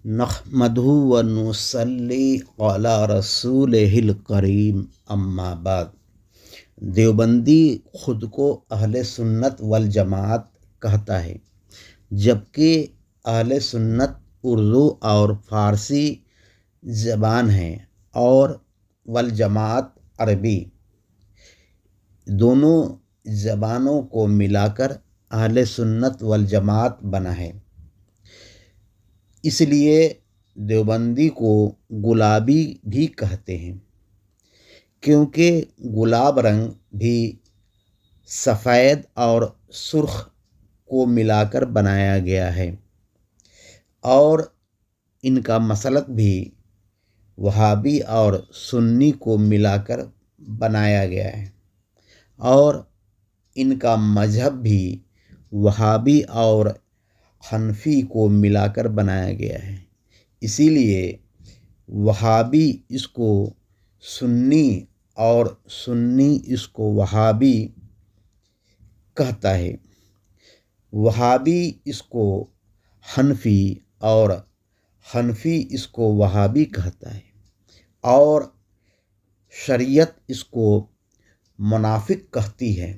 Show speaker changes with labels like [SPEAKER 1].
[SPEAKER 1] نحمدہ ونصلی علی رسولہ الکریم اما بعد۔ دیوبندی خود کو اہل سنت والجماعت کہتا ہے، جبکہ اہل سنت اردو اور فارسی زبان ہے اور والجماعت عربی۔ دونوں زبانوں کو ملا کر اہل سنت والجماعت بنا ہے۔ اس لیے دیوبندی کو گلابی بھی کہتے ہیں، کیونکہ گلاب رنگ بھی سفید اور سرخ کو ملا کر بنایا گیا ہے، اور ان کا مسلک بھی وہابی اور سنی کو ملا کر بنایا گیا ہے، اور ان کا مذہب بھی وہابی اور حنفی کو ملا کر بنایا گیا ہے۔ اسی لیے وہابی اس کو سنی اور سنی اس کو وہابی کہتا ہے، وہابی اس کو حنفی اور حنفی اس کو وہابی کہتا ہے، اور شریعت اس کو منافق کہتی ہے۔